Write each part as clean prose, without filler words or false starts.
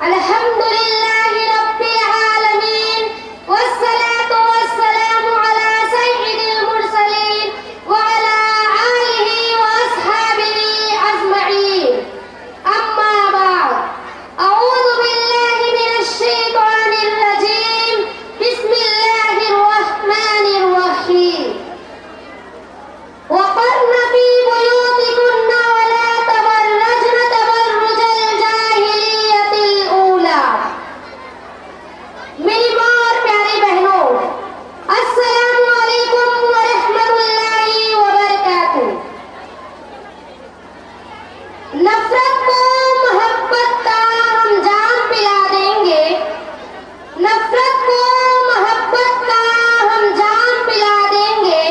الحمد لله رب العالمين والصلاة والسلام على سيد المرسلين وعلى آله وأصحابه أجمعين. أما بعد، أعوذ بالله من الشيطان الرجيم. بسم الله الرحمن الرحيم. وقرن في بيوتكن ولا تبرجن تبرج الجاهلية الأولى. میری ماں اور پیاری بہنوں، السلام علیکم ورحمۃ اللہ وبرکاتہ. نفرت کو محبت کا ہم جام پلا دیں گے، نفرت کو محبت کا ہم جام پلا دیں گے.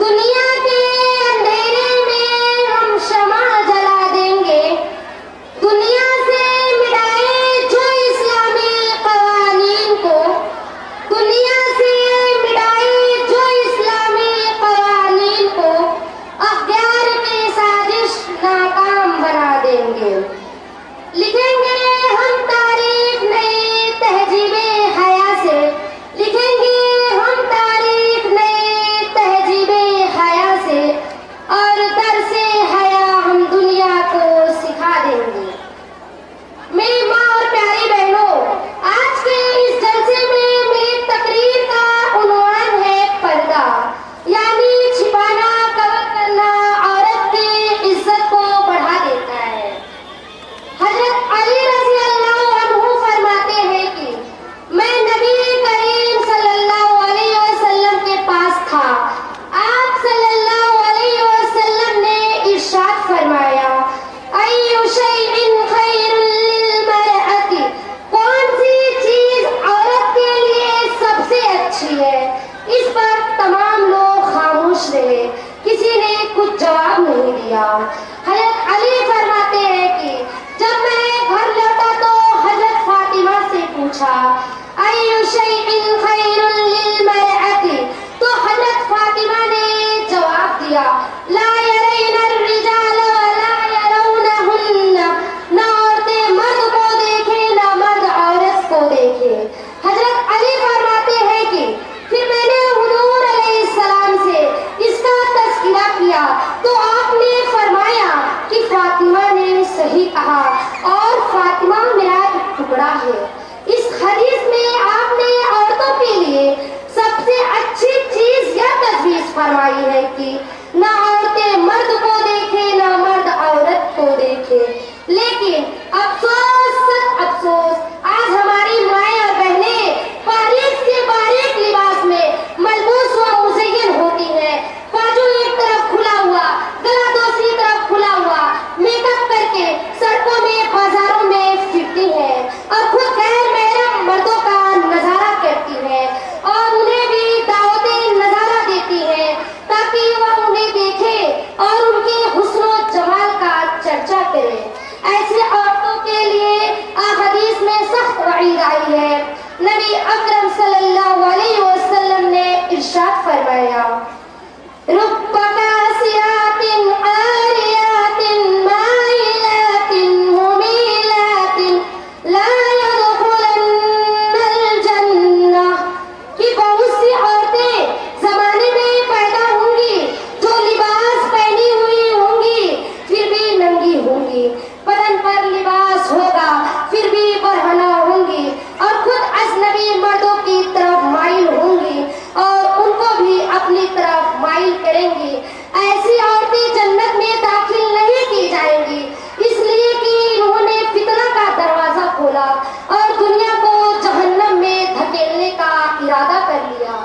دنیا کے اندھیرے میں ہم شمع جلا دیں گے. دنیا سے مٹائے جو اسلامی قوانین کو، دنیا سے مٹائے جو اسلامی قوانین کو، اغیار کی سازش ناکام بنا دیں گے. لکھیں گے ہم تاریخ نئی تہذیب حیا سے، لکھیں گے ہم تاریخ نئی تہذیب حیا سے، اور درس حیا ہم دنیا کو سکھا دیں گے. میری ماں اور پیاری بہنوں، آج کے اس جلسے میں میری تقریر کا عنوان ہے پردہ، یعنی چھپانا، کور کرنا عورت کی عزت کو بڑھا دیتا ہے. حضرت علی رضی اللہ عنہ فرماتے ہیں کہ میں نبی کریم صلی اللہ علیہ وسلم کے پاس تھا. آپ صلی اللہ علیہ وسلم نے ارشاد فرمایا، ایُّ شیءٍ خیر للمرأة، کون سی چیز عورت کے لیے سب سے اچھی ہے؟ اس پر تمام لوگ خاموش رہے، کسی نے کچھ جواب نہیں دیا. حضرت علی فرماتے ہیں کہ جب میں گھر لوٹا تو حضرت فاطمہ سے پوچھا، ایُّ شیءٍ خیر للمرأة، تو حضرت فاطمہ نے جواب دیا، لا یرین الرجال ولا یرونہن، نہ عورتیں مرد کو دیکھیں نہ مرد عورت کو دیکھیں. حضرت علی فرماتے ہیں کہ پھر میں نے حضور علیہ السلام سے اس کا تذکرہ کیا تو آپ نے فرمایا کہ فاطمہ نے صحیح کہا اور فاطمہ میرا ایک ٹکڑا ہے. اس حدیث میں آپ نے عورتوں کے لیے سب سے اچھی چیز یہ تجویز فرمائی ہے کہ نہ عورتیں مرد کو دیکھیں نہ مرد عورت کو دیکھیں. لیکن افسوس سچ افسوس، آج ہماری مائیں اور بہنیں باریک سے باریک لباس میں ملبوس و مزین ہوتی ہیں. بازو ایک طرف کھلا ہوا، گلا دوسری طرف کھلا ہوا، میک اپ کر کے سڑکوں میں بازاروں میں پھرتی ہیں اور خود غیر محرم مردوں کا نظارہ کرتی ہیں اور انہیں بھی دعوت نظارہ دیتی ہیں تاکہ وہ انہیں دیکھے اور ان کے حسن و جمال کا چرچا کرے. ایسی عورتوں کے لیے حدیث میں سخت وعید آئی ہے. نبی اکرم صلی اللہ علیہ وسلم نے ارشاد فرمایا، رب کاسیات عاریات مائلات ممیلات لا يدخلن الجنہ، کہ بہت سی عورتیں زمانے میں پیدا ہوں گی جو لباس پہنی ہوئی ہوں گی پھر بھی ننگی ہوں گی، بدن پر لباس ہوگا پھر بھی برہنہ ہوں گی اور خود اجنبی مردوں کی طرف مائل ہوں گی اور ان کو بھی اپنی طرف مائل کریں گی. ایسی عورتیں جنت میں داخل نہیں کی جائیں گی، اس لیے کہ انہوں نے فتنہ کا دروازہ کھولا اور دنیا کو جہنم میں دھکیلنے کا ارادہ کر لیا.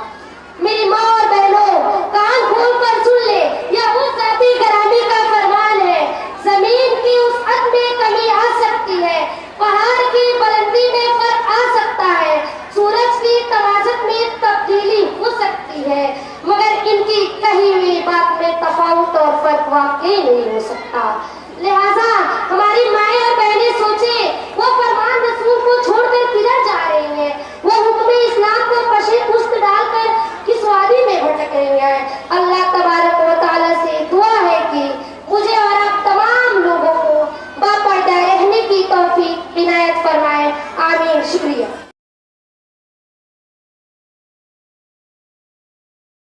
میری ماں اور بہنوں، کان کھول کر سن لے، یہ وہ ذاتی گرامی کا فرمان ہے. زمین کی وسعت میں کمی آ سکتی ہے، پہاڑ کی بلندی میں فرق آ سکتا ہے، سورج کی توازن میں تبدیلی ہو سکتی ہے، مگر ان کی کہی ہوئی بات میں تفاوت اور فرق واقعی نہیں ہو سکتا. لہٰذا ہماری مائیں اور بہنیں سوچیں، وہ فرمان رسول کو چھوڑ کر کدھر جا رہی ہیں؟ وہ حکم اسلام کو پشے پشت ڈال کر کس وادی میں بھٹک رہی ہیں؟ اللہ تبارک و تعالیٰ سے دعا ہے کہ مجھے اور آپ تمام لوگوں کو باپردہ رہنے کی توفیق عنایت فرمائے. شکریہ.